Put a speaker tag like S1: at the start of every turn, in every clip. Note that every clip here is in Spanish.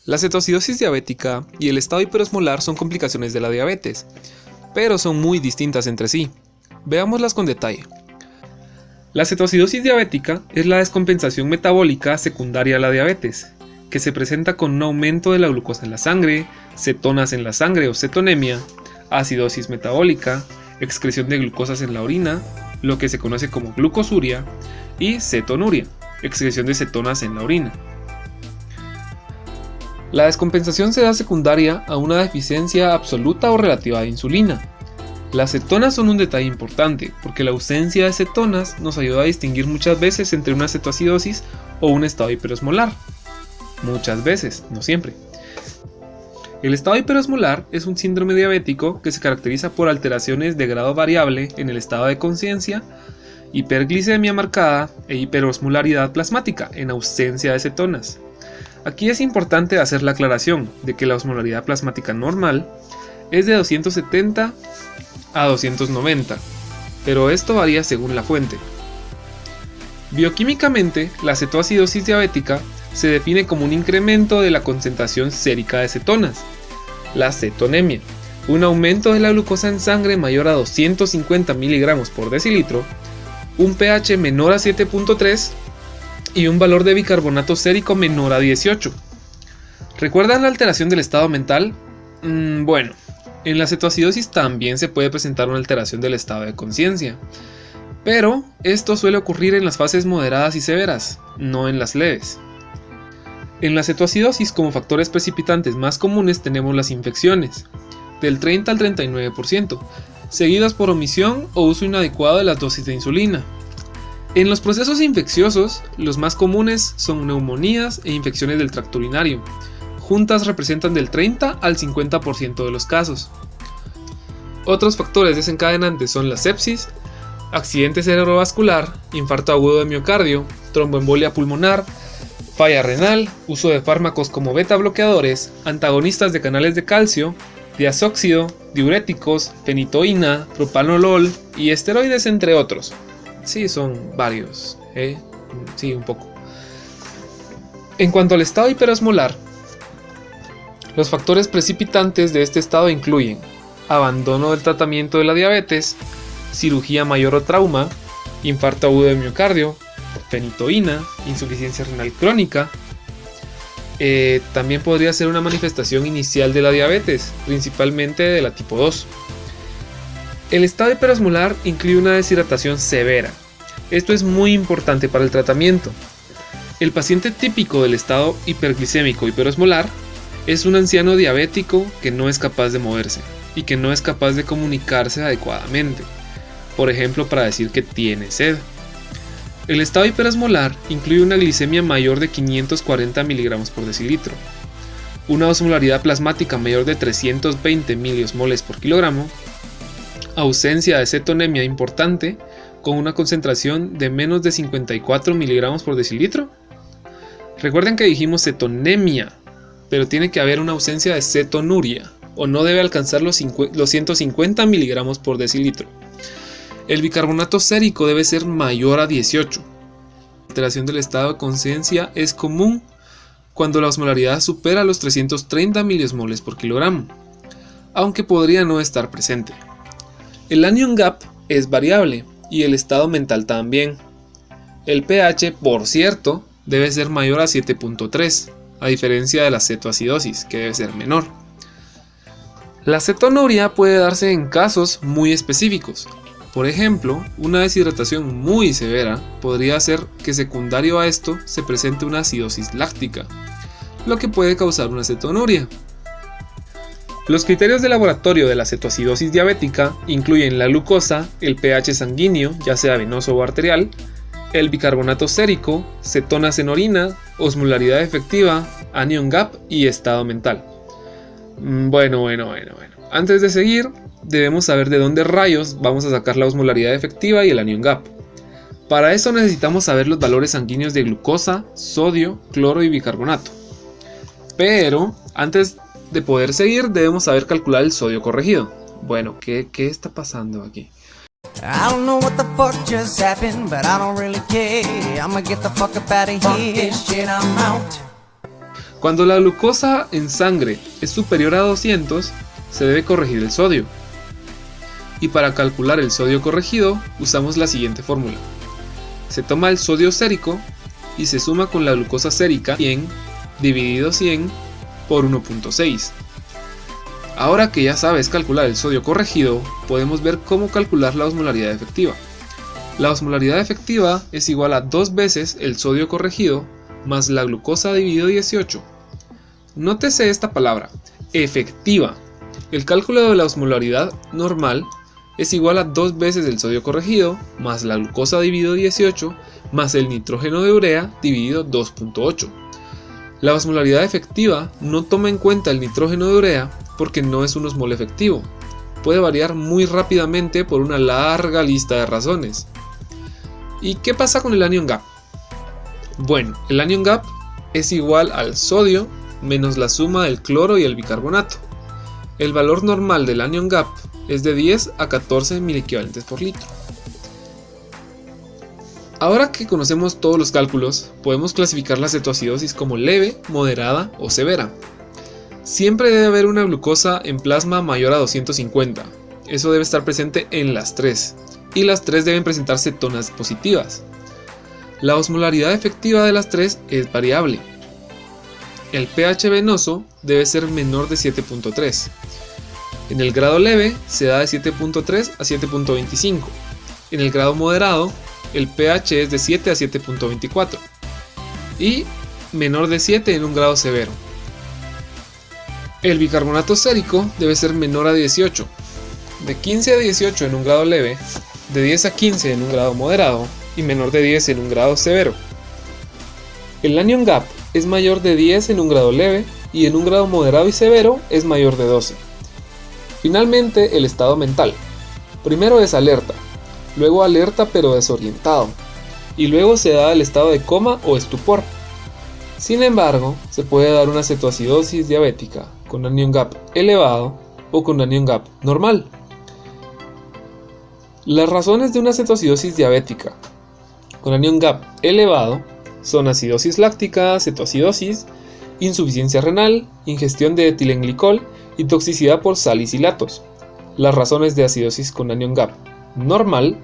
S1: La cetoacidosis diabética y el estado hiperosmolar son complicaciones de la diabetes, pero son muy distintas entre sí. Veámoslas con detalle. La cetoacidosis diabética es la descompensación metabólica secundaria a la diabetes, que se presenta con un aumento de la glucosa en la sangre, cetonas en la sangre o cetonemia, acidosis metabólica, excreción de glucosas en la orina, lo que se conoce como glucosuria, y cetonuria, excreción de cetonas en la orina. La descompensación se da secundaria a una deficiencia absoluta o relativa de insulina. Las cetonas son un detalle importante, porque la ausencia de cetonas nos ayuda a distinguir muchas veces entre una cetoacidosis o un estado hiperosmolar. Muchas veces, no siempre. El estado hiperosmolar es un síndrome diabético que se caracteriza por alteraciones de grado variable en el estado de conciencia, hiperglicemia marcada e hiperosmolaridad plasmática en ausencia de cetonas. Aquí es importante hacer la aclaración de que la osmolaridad plasmática normal es de 270 a 290, pero esto varía según la fuente. Bioquímicamente, la cetoacidosis diabética se define como un incremento de la concentración sérica de cetonas, la cetonemia, un aumento de la glucosa en sangre mayor a 250 mg por decilitro, un pH menor a 7.3 y un valor de bicarbonato sérico menor a 18. ¿Recuerdan la alteración del estado mental? Bueno, en la cetoacidosis también se puede presentar una alteración del estado de conciencia, pero esto suele ocurrir en las fases moderadas y severas, no en las leves. En la cetoacidosis, como factores precipitantes más comunes tenemos las infecciones, del 30 al 39%, seguidas por omisión o uso inadecuado de las dosis de insulina. En los procesos infecciosos, los más comunes son neumonías e infecciones del tracto urinario. Juntas representan del 30 al 50% de los casos. Otros factores desencadenantes son la sepsis, accidente cerebrovascular, infarto agudo de miocardio, tromboembolia pulmonar, falla renal, uso de fármacos como beta bloqueadores, antagonistas de canales de calcio, diazóxido, diuréticos, fenitoína, propanolol y esteroides, entre otros. Sí, son varios, sí, un poco. En cuanto al estado hiperosmolar, los factores precipitantes de este estado incluyen abandono del tratamiento de la diabetes, cirugía mayor o trauma, infarto agudo de miocardio, fenitoína, insuficiencia renal crónica. También podría ser una manifestación inicial de la diabetes, principalmente de la tipo 2. El estado hiperosmolar incluye una deshidratación severa. Esto es muy importante para el tratamiento. El paciente típico del estado hiperglicémico hiperosmolar es un anciano diabético que no es capaz de moverse y que no es capaz de comunicarse adecuadamente, por ejemplo para decir que tiene sed. El estado hiperosmolar incluye una glicemia mayor de 540 mg por decilitro, una osmolaridad plasmática mayor de 320 miliosmoles por kilogramo, ausencia de cetonemia importante con una concentración de menos de 54 mg por decilitro. Recuerden que dijimos cetonemia, pero tiene que haber una ausencia de cetonuria o no debe alcanzar los 150 mg por decilitro. El bicarbonato sérico debe ser mayor a 18. La alteración del estado de conciencia es común cuando la osmolaridad supera los 330 miliosmoles por kilogramo, aunque podría no estar presente. El anion gap es variable y el estado mental también. El pH, por cierto, debe ser mayor a 7.3, a diferencia de la cetoacidosis, que debe ser menor. La cetonuria puede darse en casos muy específicos. Por ejemplo, una deshidratación muy severa podría hacer que secundario a esto se presente una acidosis láctica, lo que puede causar una cetonuria. Los criterios de laboratorio de la cetoacidosis diabética incluyen la glucosa, el pH sanguíneo, ya sea venoso o arterial, el bicarbonato sérico, cetonas en orina, osmolaridad efectiva, anion gap y estado mental. Bueno. Antes de seguir, debemos saber de dónde rayos vamos a sacar la osmolaridad efectiva y el anion gap. Para eso necesitamos saber los valores sanguíneos de glucosa, sodio, cloro y bicarbonato. Pero antes de poder seguir, debemos saber calcular el sodio corregido. Bueno, ¿qué está pasando aquí?
S2: I don't know what the fuck just happened, but I don't really care. I'ma get the fuck up out of here. Shit, I'm out.
S1: Cuando la glucosa en sangre es superior a 200, se debe corregir el sodio. Y para calcular el sodio corregido, usamos la siguiente fórmula. Se toma el sodio sérico y se suma con la glucosa sérica 100 dividido 100 por 1.6. Ahora que ya sabes calcular el sodio corregido, podemos ver cómo calcular la osmolaridad efectiva. La osmolaridad efectiva es igual a 2 veces el sodio corregido más la glucosa dividido 18. Nótese esta palabra, efectiva. El cálculo de la osmolaridad normal es igual a 2 veces el sodio corregido más la glucosa dividido 18 más el nitrógeno de urea dividido 2.8. La osmolaridad efectiva no toma en cuenta el nitrógeno de urea porque no es un osmol efectivo. Puede variar muy rápidamente por una larga lista de razones. ¿Y qué pasa con el anion gap? Bueno, el anion gap es igual al sodio menos la suma del cloro y el bicarbonato. El valor normal del anion gap es de 10 a 14 miliequivalentes por litro. Ahora que conocemos todos los cálculos, podemos clasificar la cetoacidosis como leve, moderada o severa. Siempre debe haber una glucosa en plasma mayor a 250. Eso debe estar presente en las 3. Y las 3 deben presentar cetonas positivas. La osmolaridad efectiva de las 3 es variable. El pH venoso debe ser menor de 7.3. En el grado leve se da de 7.3 a 7.25. En el grado moderado, el pH es de 7 a 7.24. Y menor de 7 en un grado severo. El bicarbonato sérico debe ser menor a 18. De 15 a 18 en un grado leve, de 10 a 15 en un grado moderado y menor de 10 en un grado severo. El anion gap es mayor de 10 en un grado leve y en un grado moderado y severo es mayor de 12. Finalmente, el estado mental. Primero es alerta, luego alerta pero desorientado, y luego se da el estado de coma o estupor. Sin embargo, se puede dar una cetoacidosis diabética con anion gap elevado o con anion gap normal. Las razones de una cetoacidosis diabética con anion gap elevado son acidosis láctica, cetoacidosis, insuficiencia renal, ingestión de etilenglicol y toxicidad por salicilatos. Las razones de acidosis con anion gap normal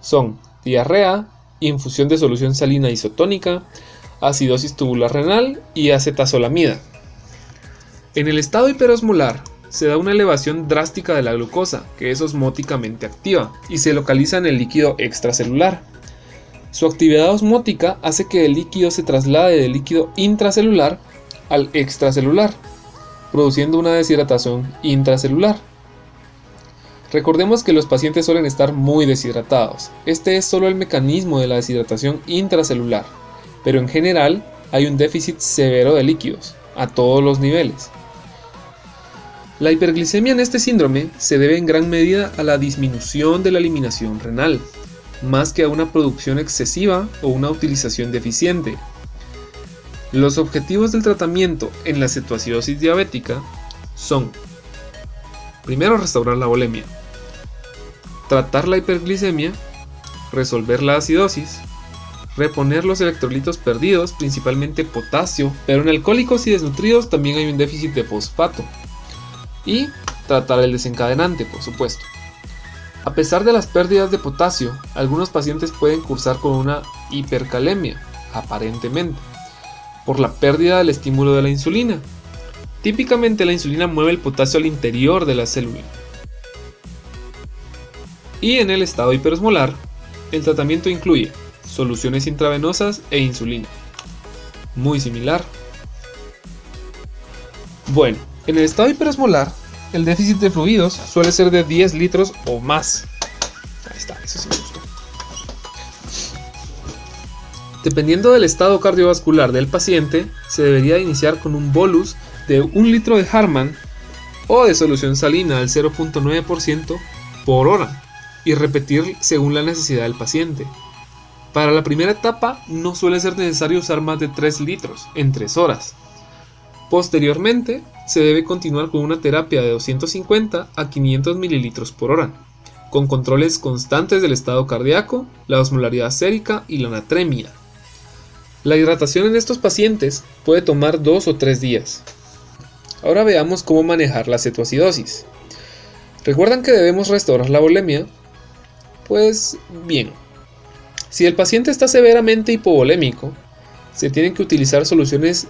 S1: son diarrea, infusión de solución salina isotónica, acidosis tubular renal y acetazolamida. En el estado hiperosmolar se da una elevación drástica de la glucosa, que es osmóticamente activa, y se localiza en el líquido extracelular. Su actividad osmótica hace que el líquido se traslade del líquido intracelular al extracelular, produciendo una deshidratación intracelular. Recordemos que los pacientes suelen estar muy deshidratados. Este es solo el mecanismo de la deshidratación intracelular, pero en general hay un déficit severo de líquidos, a todos los niveles. La hiperglicemia en este síndrome se debe en gran medida a la disminución de la eliminación renal, más que a una producción excesiva o una utilización deficiente. Los objetivos del tratamiento en la cetoacidosis diabética son: primero, restaurar la volemia, tratar la hiperglicemia, resolver la acidosis, reponer los electrolitos perdidos, principalmente potasio, pero en alcohólicos y desnutridos también hay un déficit de fosfato, y tratar el desencadenante, por supuesto. A pesar de las pérdidas de potasio, algunos pacientes pueden cursar con una hipercalemia, aparentemente, por la pérdida del estímulo de la insulina. Típicamente la insulina mueve el potasio al interior de la célula. Y en el estado hiperosmolar, el tratamiento incluye soluciones intravenosas e insulina. Muy similar. Bueno, en el estado hiperosmolar, el déficit de fluidos suele ser de 10 litros o más. Ahí está, eso sí me gustó. Dependiendo del estado cardiovascular del paciente, se debería iniciar con un bolus de 1 litro de Harman o de solución salina al 0.9% por hora y repetir según la necesidad del paciente. Para la primera etapa no suele ser necesario usar más de 3 litros en 3 horas. Posteriormente, se debe continuar con una terapia de 250 a 500 mililitros por hora, con controles constantes del estado cardíaco, la osmolaridad sérica y la natremia. La hidratación en estos pacientes puede tomar 2 o 3 días. Ahora veamos cómo manejar la cetoacidosis. ¿Recuerdan que debemos restaurar la volemia? Pues bien, si el paciente está severamente hipovolémico, se tienen que utilizar soluciones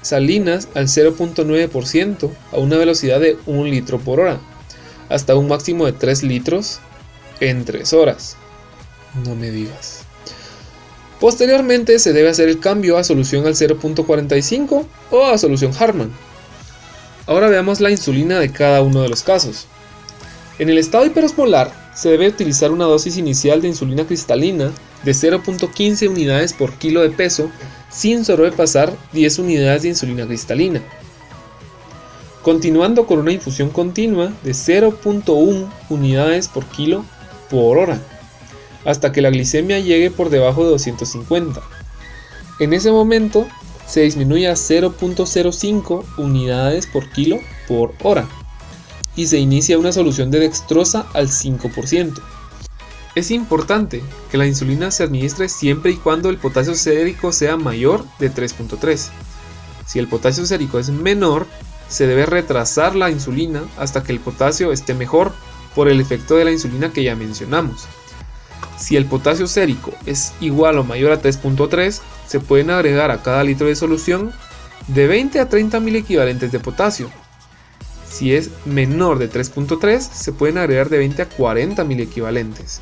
S1: salinas al 0.9% a una velocidad de 1 litro por hora, hasta un máximo de 3 litros en 3 horas. No me digas. Posteriormente se debe hacer el cambio a solución al 0.45 o a solución Hartmann. Ahora veamos la insulina de cada uno de los casos. En el estado hiperosmolar se debe utilizar una dosis inicial de insulina cristalina de 0.15 unidades por kilo de peso sin sobrepasar 10 unidades de insulina cristalina, continuando con una infusión continua de 0.1 unidades por kilo por hora, hasta que la glicemia llegue por debajo de 250. En ese momento se disminuye a 0.05 unidades por kilo por hora y se inicia una solución de dextrosa al 5%. Es importante que la insulina se administre siempre y cuando el potasio sérico sea mayor de 3.3. Si el potasio sérico es menor, se debe retrasar la insulina hasta que el potasio esté mejor por el efecto de la insulina que ya mencionamos. Si el potasio sérico es igual o mayor a 3.3, se pueden agregar a cada litro de solución de 20 a 30 mil equivalentes de potasio. Si es menor de 3.3, se pueden agregar de 20 a 40 mil equivalentes.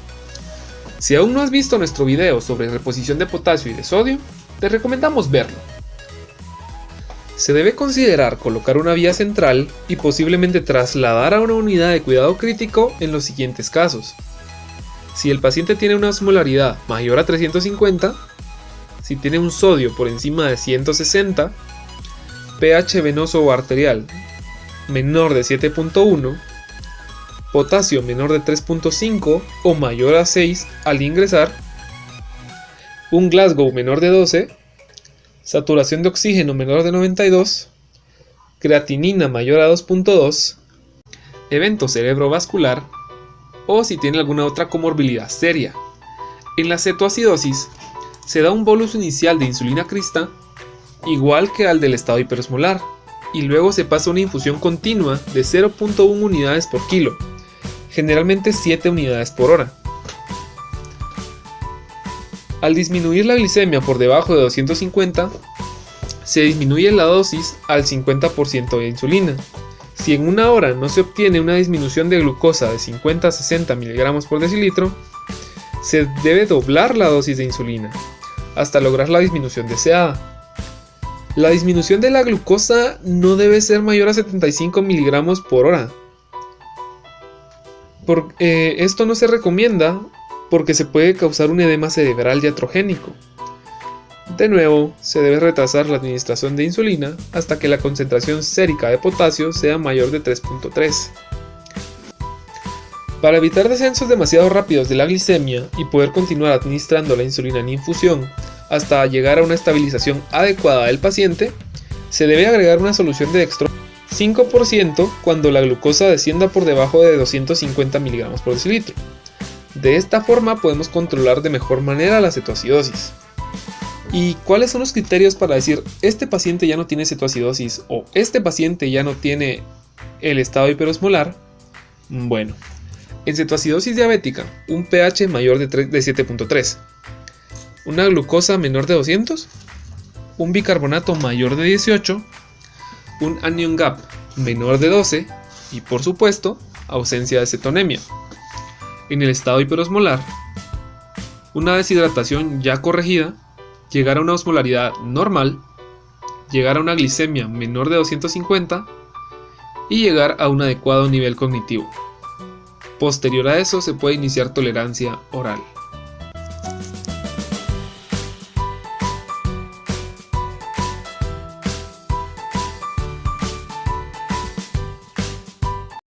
S1: Si aún no has visto nuestro video sobre reposición de potasio y de sodio, te recomendamos verlo. Se debe considerar colocar una vía central y posiblemente trasladar a una unidad de cuidado crítico en los siguientes casos. Si el paciente tiene una osmolaridad mayor a 350, si tiene un sodio por encima de 160, pH venoso o arterial menor de 7.1, potasio menor de 3.5 o mayor a 6 al ingresar, un Glasgow menor de 12, saturación de oxígeno menor de 92, creatinina mayor a 2.2, evento cerebrovascular o si tiene alguna otra comorbilidad seria. En la cetoacidosis se da un bolus inicial de insulina crista igual que al del estado hiperosmolar y luego se pasa una infusión continua de 0.1 unidades por kilo, generalmente 7 unidades por hora. Al disminuir la glicemia por debajo de 250, se disminuye la dosis al 50% de insulina. Si en una hora no se obtiene una disminución de glucosa de 50 a 60 mg por decilitro, se debe doblar la dosis de insulina hasta lograr la disminución deseada. La disminución de la glucosa no debe ser mayor a 75 mg por hora. Esto no se recomienda porque se puede causar un edema cerebral iatrogénico. De nuevo, se debe retrasar la administración de insulina hasta que la concentración sérica de potasio sea mayor de 3.3. Para evitar descensos demasiado rápidos de la glicemia y poder continuar administrando la insulina en infusión hasta llegar a una estabilización adecuada del paciente, se debe agregar una solución de dextrosa 5% cuando la glucosa descienda por debajo de 250 mg por decilitro. De esta forma podemos controlar de mejor manera la cetoacidosis. ¿Y cuáles son los criterios para decir este paciente ya no tiene cetoacidosis o este paciente ya no tiene el estado hiperosmolar? Bueno, en cetoacidosis diabética, un pH mayor de 7.3, una glucosa menor de 200, un bicarbonato mayor de 18, un anion gap menor de 12 y por supuesto ausencia de cetonemia. En el estado hiperosmolar, una deshidratación ya corregida, llegar a una osmolaridad normal, llegar a una glicemia menor de 250 y llegar a un adecuado nivel cognitivo. Posterior a eso se puede iniciar tolerancia oral.